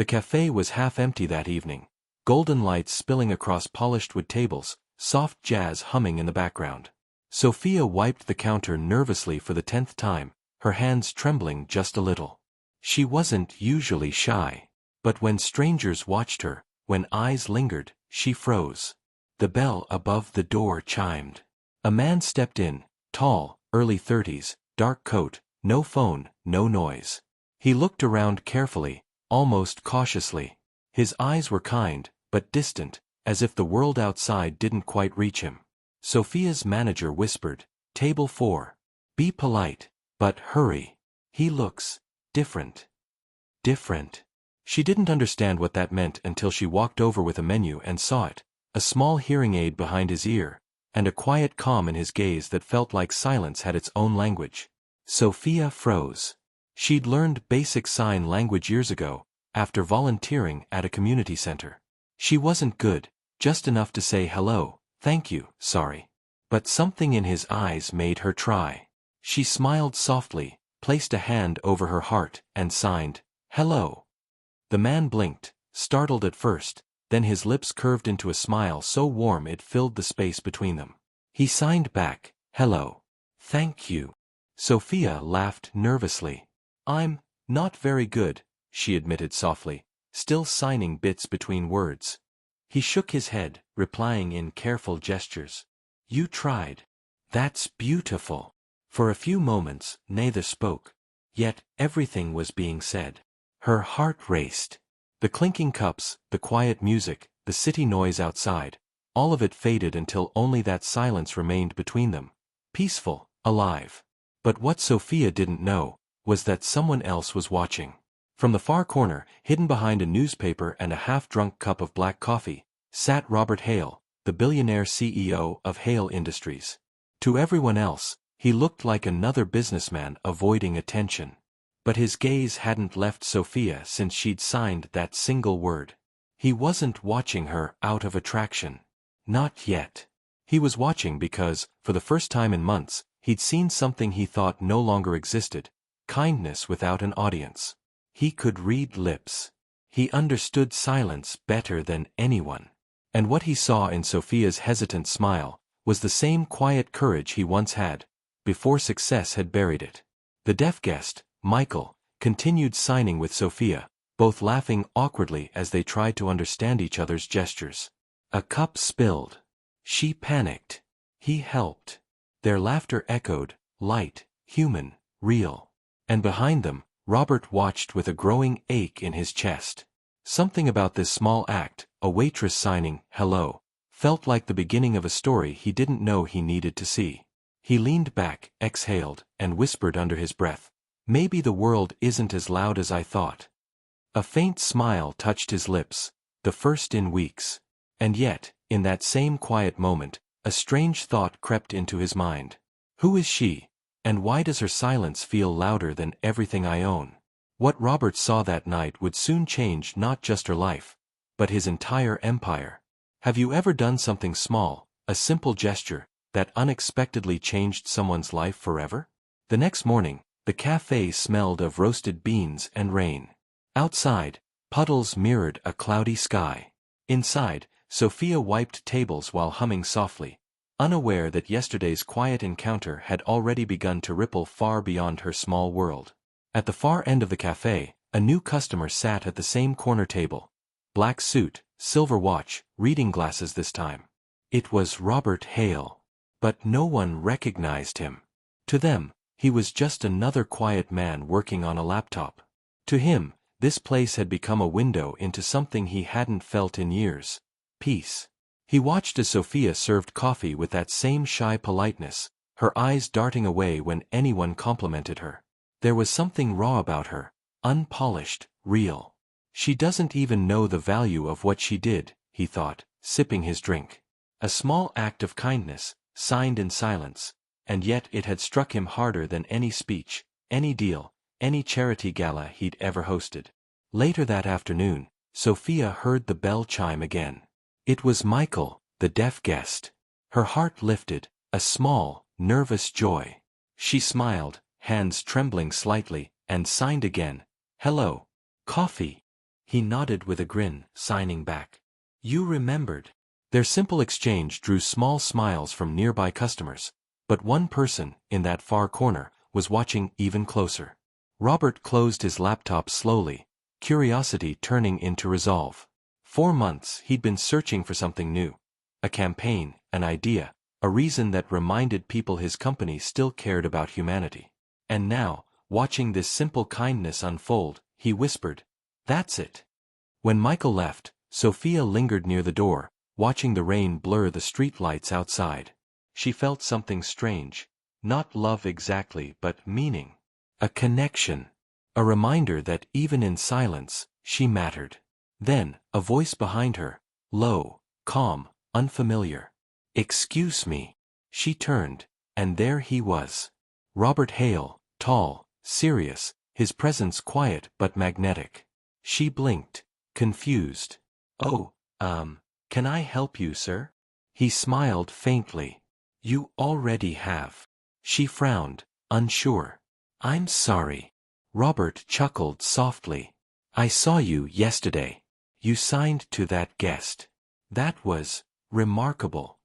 The cafe was half empty that evening, golden lights spilling across polished wood tables, soft jazz humming in the background. Sophia wiped the counter nervously for the 10th time, her hands trembling just a little. She wasn't usually shy. But when strangers watched her, when eyes lingered, she froze. The bell above the door chimed. A man stepped in, tall, early 30s, dark coat, no phone, no noise. He looked around carefully, almost cautiously. His eyes were kind, but distant, as if the world outside didn't quite reach him. Sophia's manager whispered, "Table 4. Be polite, but hurry. He looks different." Different. She didn't understand what that meant until she walked over with a menu and saw it, a small hearing aid behind his ear, and a quiet calm in his gaze that felt like silence had its own language. Sophia froze. She'd learned basic sign language years ago, after volunteering at a community center. She wasn't good, just enough to say hello, thank you, sorry. But something in his eyes made her try. She smiled softly, placed a hand over her heart, and signed, "Hello." The man blinked, startled at first, then his lips curved into a smile so warm it filled the space between them. He signed back, "Hello. Thank you." Sophia laughed nervously. "I'm not very good," she admitted softly, still signing bits between words. He shook his head, replying in careful gestures. "You tried. That's beautiful." For a few moments, neither spoke. Yet everything was being said. Her heart raced. The clinking cups, the quiet music, the city noise outside, all of it faded until only that silence remained between them. Peaceful, alive. But what Sophia didn't know was that someone else was watching. From the far corner, hidden behind a newspaper and a half-drunk cup of black coffee, sat Robert Hale, the billionaire CEO of Hale Industries. To everyone else, he looked like another businessman avoiding attention. But his gaze hadn't left Sophia since she'd signed that single word. He wasn't watching her out of attraction. Not yet. He was watching because, for the first time in months, he'd seen something he thought no longer existed: kindness without an audience. He could read lips. He understood silence better than anyone. And what he saw in Sophia's hesitant smile was the same quiet courage he once had, before success had buried it. The deaf guest, Michael, continued signing with Sophia, both laughing awkwardly as they tried to understand each other's gestures. A cup spilled. She panicked. He helped. Their laughter echoed, light, human, real. And behind them, Robert watched with a growing ache in his chest. Something about this small act, a waitress signing, "Hello," felt like the beginning of a story he didn't know he needed to see. He leaned back, exhaled, and whispered under his breath, "Maybe the world isn't as loud as I thought." A faint smile touched his lips, the first in weeks. And yet, in that same quiet moment, a strange thought crept into his mind. Who is she? And why does her silence feel louder than everything I own? What Robert saw that night would soon change not just her life, but his entire empire. Have you ever done something small, a simple gesture, that unexpectedly changed someone's life forever? The next morning, the cafe smelled of roasted beans and rain. Outside, puddles mirrored a cloudy sky. Inside, Sophia wiped tables while humming softly, unaware that yesterday's quiet encounter had already begun to ripple far beyond her small world. At the far end of the cafe, a new customer sat at the same corner table. Black suit, silver watch, reading glasses this time. It was Robert Hale. But no one recognized him. To them, he was just another quiet man working on a laptop. To him, this place had become a window into something he hadn't felt in years: peace. He watched as Sophia served coffee with that same shy politeness, her eyes darting away when anyone complimented her. There was something raw about her, unpolished, real. She doesn't even know the value of what she did, he thought, sipping his drink. A small act of kindness, signed in silence, and yet it had struck him harder than any speech, any deal, any charity gala he'd ever hosted. Later that afternoon, Sophia heard the bell chime again. It was Michael, the deaf guest. Her heart lifted, a small, nervous joy. She smiled, hands trembling slightly, and signed again, "Hello. Coffee." He nodded with a grin, signing back. You remembered. Their simple exchange drew small smiles from nearby customers, but one person, in that far corner, was watching even closer. Robert closed his laptop slowly, curiosity turning into resolve. 4 months he'd been searching for something new. A campaign, an idea, a reason that reminded people his company still cared about humanity. And now, watching this simple kindness unfold, he whispered, "That's it." When Michael left, Sophia lingered near the door, watching the rain blur the street lights outside. She felt something strange. Not love exactly, but meaning. A connection. A reminder that even in silence, she mattered. Then, a voice behind her, low, calm, unfamiliar. "Excuse me." She turned, and there he was. Robert Hale, tall, serious, his presence quiet but magnetic. She blinked, confused. "Oh, can I help you, sir?" He smiled faintly. "You already have." She frowned, unsure. "I'm sorry." Robert chuckled softly. "I saw you yesterday. You signed to that guest. That was remarkable."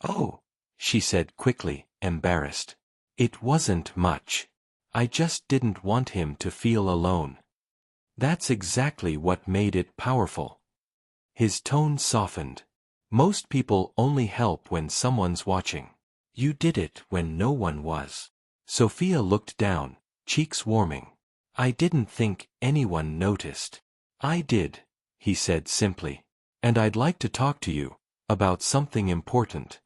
"Oh," she said quickly, embarrassed. "It wasn't much. I just didn't want him to feel alone." That's exactly what made it powerful. His tone softened. Most people only help when someone's watching. You did it when no one was. Sophia looked down, cheeks warming. "I didn't think anyone noticed." "I did," he said simply. "And I'd like to talk to you about something important."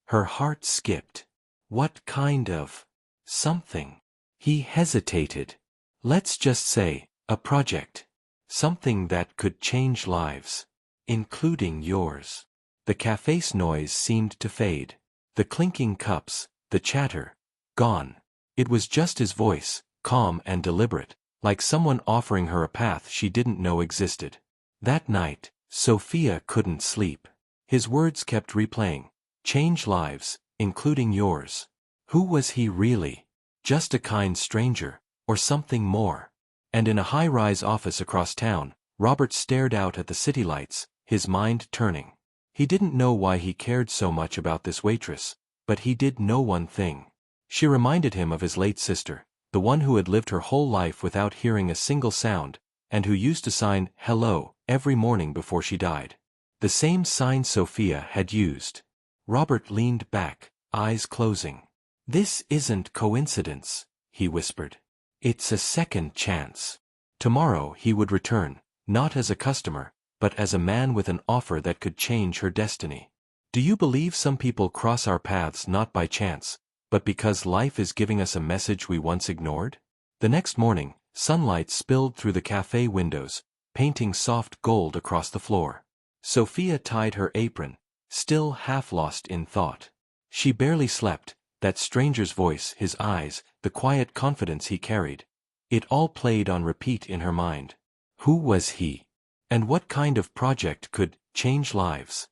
Her heart skipped. What kind of something? He hesitated. "Let's just say, a project. Something that could change lives. Including yours." The cafe's noise seemed to fade. The clinking cups, the chatter, gone. It was just his voice, calm and deliberate, like someone offering her a path she didn't know existed. That night, Sophia couldn't sleep. His words kept replaying. Change lives, including yours. Who was he really? Just a kind stranger, or something more? And in a high-rise office across town, Robert stared out at the city lights, his mind turning. He didn't know why he cared so much about this waitress, but he did know one thing. She reminded him of his late sister, the one who had lived her whole life without hearing a single sound, and who used to sign "hello" every morning before she died. The same sign Sophia had used. Robert leaned back, eyes closing. "This isn't coincidence," he whispered. "It's a second chance." Tomorrow he would return, not as a customer, but as a man with an offer that could change her destiny. Do you believe some people cross our paths not by chance, but because life is giving us a message we once ignored? The next morning, sunlight spilled through the cafe windows, painting soft gold across the floor. Sophia tied her apron, still half lost in thought. She barely slept, that stranger's voice, his eyes, the quiet confidence he carried. It all played on repeat in her mind. Who was he? And what kind of project could change lives?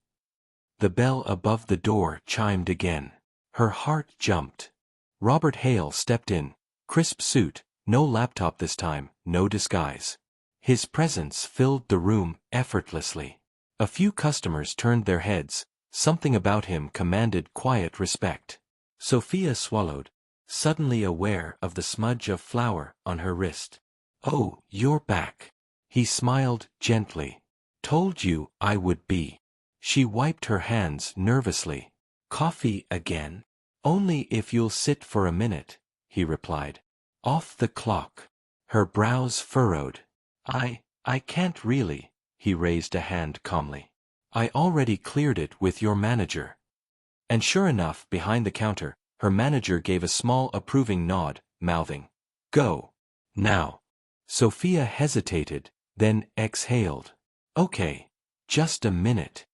The bell above the door chimed again. Her heart jumped. Robert Hale stepped in, crisp suit, no laptop this time, no disguise. His presence filled the room effortlessly. A few customers turned their heads, something about him commanded quiet respect. Sophia swallowed, suddenly aware of the smudge of flour on her wrist. "Oh, you're back." He smiled gently. "Told you I would be." She wiped her hands nervously. "Coffee again?" "Only if you'll sit for a minute," he replied. "Off the clock." Her brows furrowed. I can't really," he raised a hand calmly. "I already cleared it with your manager." And sure enough, behind the counter, her manager gave a small approving nod, mouthing, "Go. Now." Sophia hesitated, then exhaled. "Okay. Just a minute."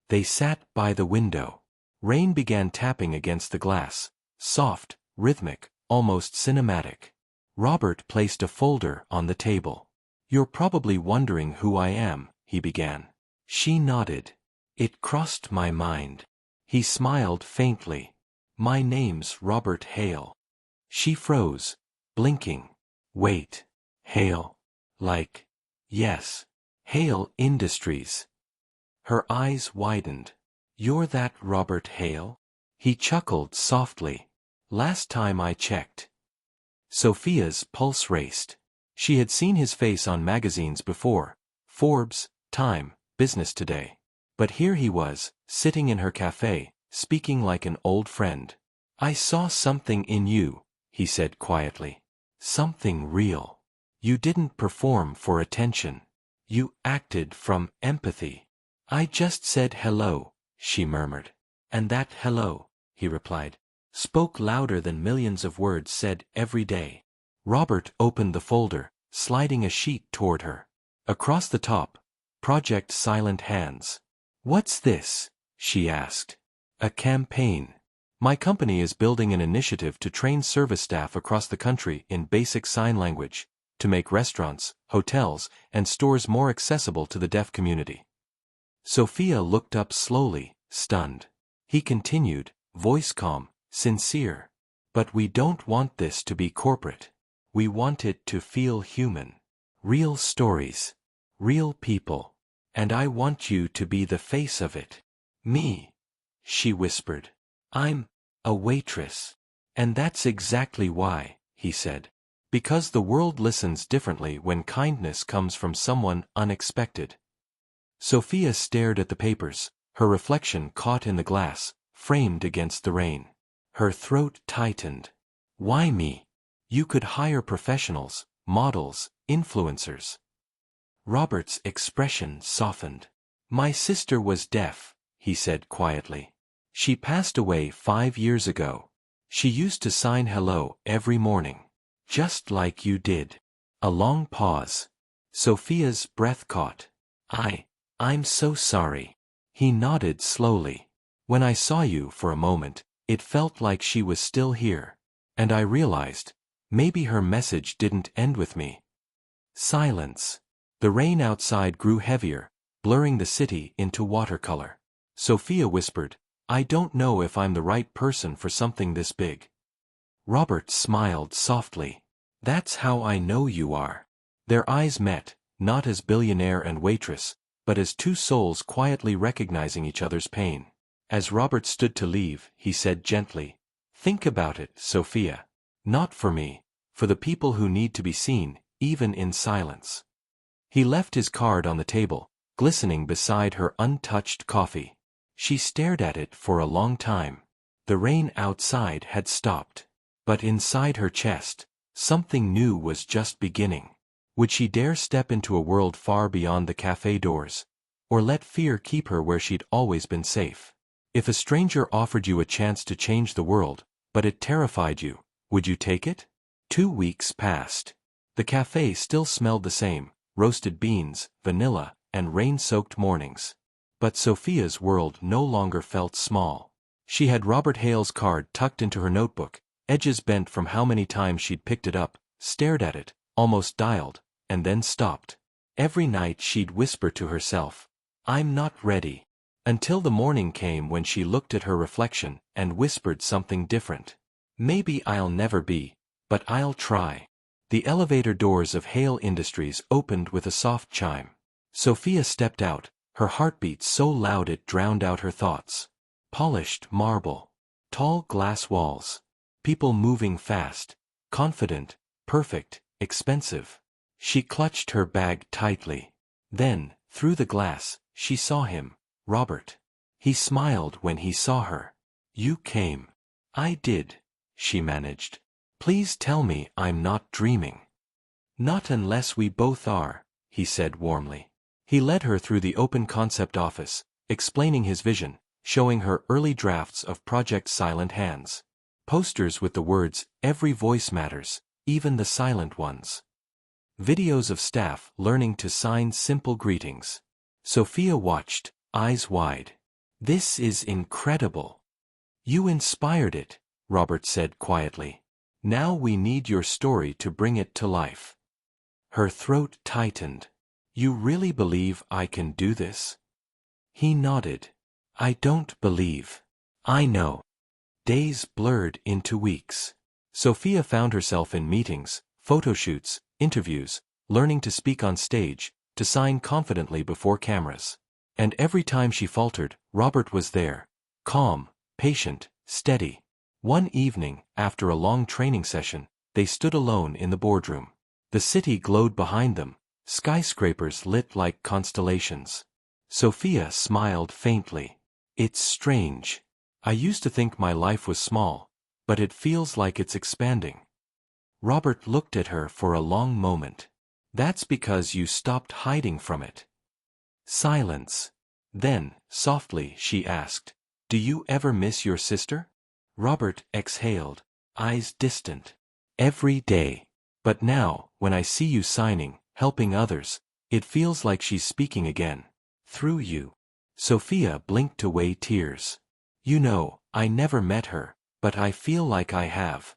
They sat by the window. Rain began tapping against the glass, soft, rhythmic, almost cinematic. Robert placed a folder on the table. "You're probably wondering who I am," he began. She nodded. "It crossed my mind." He smiled faintly. "My name's Robert Hale." She froze, blinking. "Wait. Hale. Like, yes." Hale Industries. Her eyes widened. You're that Robert Hale? He chuckled softly. Last time I checked. Sophia's pulse raced. She had seen his face on magazines before, Forbes, Time, Business Today. But here he was, sitting in her cafe, speaking like an old friend. I saw something in you, he said quietly. Something real. You didn't perform for attention. You acted from empathy. I just said hello, she murmured. And that hello, he replied, spoke louder than millions of words said every day. Robert opened the folder, sliding a sheet toward her. Across the top, Project Silent Hands. What's this? She asked. A campaign. My company is building an initiative to train service staff across the country in basic sign language, to make restaurants, hotels, and stores more accessible to the deaf community. Sophia looked up slowly, stunned. He continued, voice calm, sincere. But we don't want this to be corporate. We want it to feel human. Real stories. Real people. And I want you to be the face of it. Me. She whispered. I'm a waitress. And that's exactly why, he said. Because the world listens differently when kindness comes from someone unexpected. Sophia stared at the papers, her reflection caught in the glass, framed against the rain. Her throat tightened. Why me? You could hire professionals, models, influencers. Robert's expression softened. My sister was deaf, he said quietly. She passed away 5 years ago. She used to sign hello every morning. Just like you did. A long pause. Sophia's breath caught. I'm so sorry. He nodded slowly. When I saw you for a moment, it felt like she was still here. And I realized, maybe her message didn't end with me. Silence. The rain outside grew heavier, blurring the city into watercolor. Sophia whispered, I don't know if I'm the right person for something this big. Robert smiled softly. That's how I know you are. Their eyes met, not as billionaire and waitress, but as two souls quietly recognizing each other's pain. As Robert stood to leave, he said gently, think about it, Sophia. Not for me, for the people who need to be seen, even in silence. He left his card on the table, glistening beside her untouched coffee. She stared at it for a long time. The rain outside had stopped. But inside her chest, something new was just beginning. Would she dare step into a world far beyond the cafe doors? Or let fear keep her where she'd always been safe? If a stranger offered you a chance to change the world, but it terrified you, would you take it? 2 weeks passed. The cafe still smelled the same, roasted beans, vanilla, and rain-soaked mornings. But Sophia's world no longer felt small. She had Robert Hale's card tucked into her notebook, edges bent from how many times she'd picked it up, stared at it, almost dialed, and then stopped. Every night she'd whisper to herself, I'm not ready. Until the morning came when she looked at her reflection and whispered something different. Maybe I'll never be, but I'll try. The elevator doors of Hale Industries opened with a soft chime. Sophia stepped out, her heartbeat so loud it drowned out her thoughts. Polished marble. Tall glass walls. People moving fast. Confident, perfect, expensive. She clutched her bag tightly. Then, through the glass, she saw him, Robert. He smiled when he saw her. You came. I did, she managed. Please tell me I'm not dreaming. Not unless we both are, he said warmly. He led her through the open concept office, explaining his vision, showing her early drafts of Project Silent Hands. Posters with the words, every voice matters, even the silent ones. Videos of staff learning to sign simple greetings. Sophia watched, eyes wide. This is incredible. You inspired it, Robert said quietly. Now we need your story to bring it to life. Her throat tightened. You really believe I can do this? He nodded. I don't believe. I know. Days blurred into weeks. Sophia found herself in meetings, photo shoots, interviews, learning to speak on stage, to sign confidently before cameras. And every time she faltered, Robert was there. Calm, patient, steady. One evening, after a long training session, they stood alone in the boardroom. The city glowed behind them, skyscrapers lit like constellations. Sophia smiled faintly. It's strange. I used to think my life was small, but it feels like it's expanding. Robert looked at her for a long moment. That's because you stopped hiding from it. Silence. Then, softly, she asked, "Do you ever miss your sister?" Robert exhaled, eyes distant. "Every day. But now, when I see you signing, helping others, it feels like she's speaking again. Through you." Sophia blinked away tears. "You know, I never met her, but I feel like I have."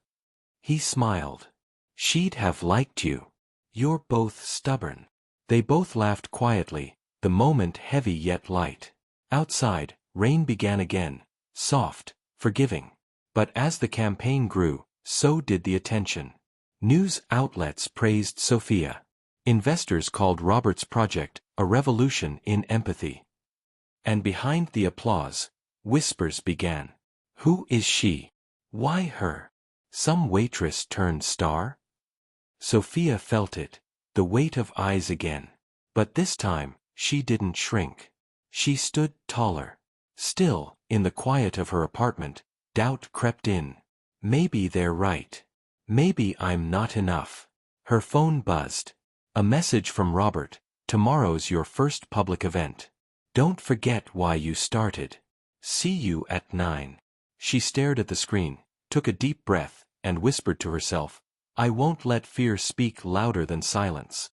He smiled. "She'd have liked you. You're both stubborn." They both laughed quietly, the moment heavy yet light. Outside, rain began again, soft, forgiving. But as the campaign grew, so did the attention. News outlets praised Sophia. Investors called Robert's project a revolution in empathy. And behind the applause, whispers began. Who is she? Why her? Some waitress turned star? Sophia felt it, the weight of eyes again. But this time, she didn't shrink. She stood taller. Still, in the quiet of her apartment, doubt crept in. Maybe they're right. Maybe I'm not enough. Her phone buzzed. A message from Robert. Tomorrow's your first public event. Don't forget why you started. See you at 9. She stared at the screen, took a deep breath, and whispered to herself, I won't let fear speak louder than silence.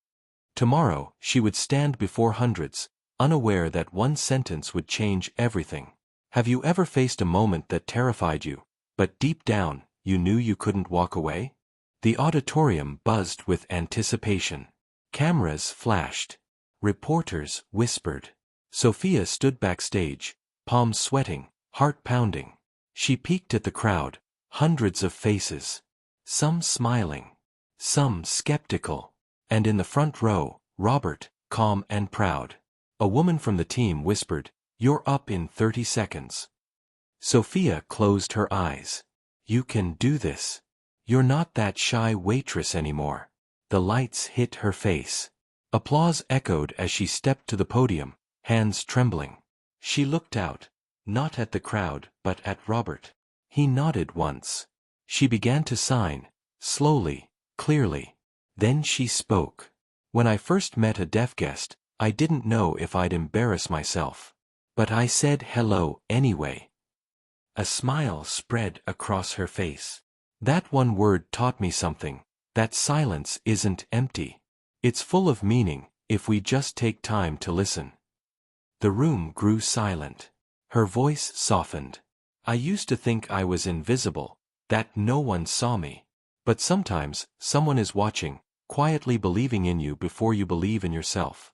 Tomorrow, she would stand before hundreds, unaware that one sentence would change everything. Have you ever faced a moment that terrified you, but deep down, you knew you couldn't walk away? The auditorium buzzed with anticipation. Cameras flashed. Reporters whispered. Sophia stood backstage, palms sweating, heart pounding. She peeked at the crowd, hundreds of faces. Some smiling. Some skeptical. And in the front row, Robert, calm and proud. A woman from the team whispered, You're up in 30 seconds. Sophia closed her eyes. You can do this. You're not that shy waitress anymore. The lights hit her face. Applause echoed as she stepped to the podium, hands trembling. She looked out, not at the crowd, but at Robert. He nodded once. She began to sign, slowly, clearly. Then she spoke. When I first met a deaf guest, I didn't know if I'd embarrass myself. But I said hello anyway. A smile spread across her face. That one word taught me something, that silence isn't empty. It's full of meaning, if we just take time to listen. The room grew silent. Her voice softened. I used to think I was invisible, that no one saw me. But sometimes, someone is watching, quietly believing in you before you believe in yourself.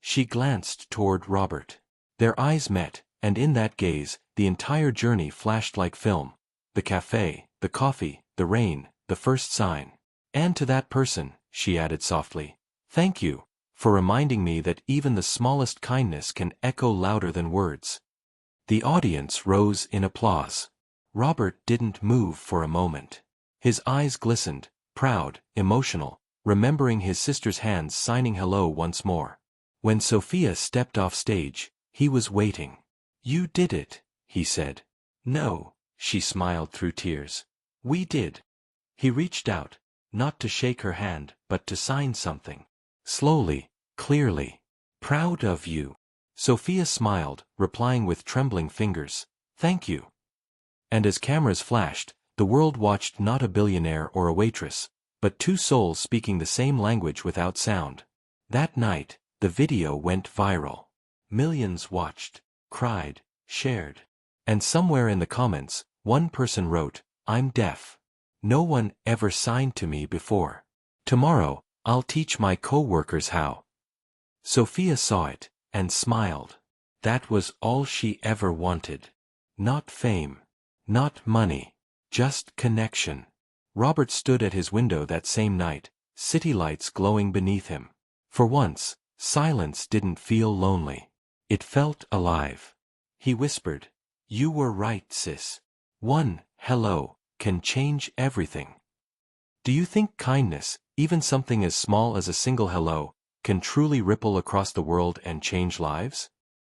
She glanced toward Robert. Their eyes met, and in that gaze, the entire journey flashed like film. The cafe, the coffee, the rain, the first sign. And to that person, she added softly, thank you, for reminding me that even the smallest kindness can echo louder than words. The audience rose in applause. Robert didn't move for a moment. His eyes glistened, proud, emotional, remembering his sister's hands signing hello once more. When Sophia stepped off stage, he was waiting. You did it, he said. No, she smiled through tears. We did. He reached out, not to shake her hand, but to sign something. Slowly, clearly. Proud of you. Sophia smiled, replying with trembling fingers, thank you. And as cameras flashed, the world watched not a billionaire or a waitress, but two souls speaking the same language without sound. That night, the video went viral. Millions watched, cried, shared. And somewhere in the comments, one person wrote, I'm deaf. No one ever signed to me before. Tomorrow, I'll teach my co-workers how. Sophia saw it, and smiled. That was all she ever wanted. Not fame. Not money. Just connection. Robert stood at his window that same night, city lights glowing beneath him. For once, Silence didn't feel lonely. It felt alive. He whispered, "You were right, sis. One hello can change everything." Do you think kindness, even something as small as a single hello, can truly ripple across the world and change lives?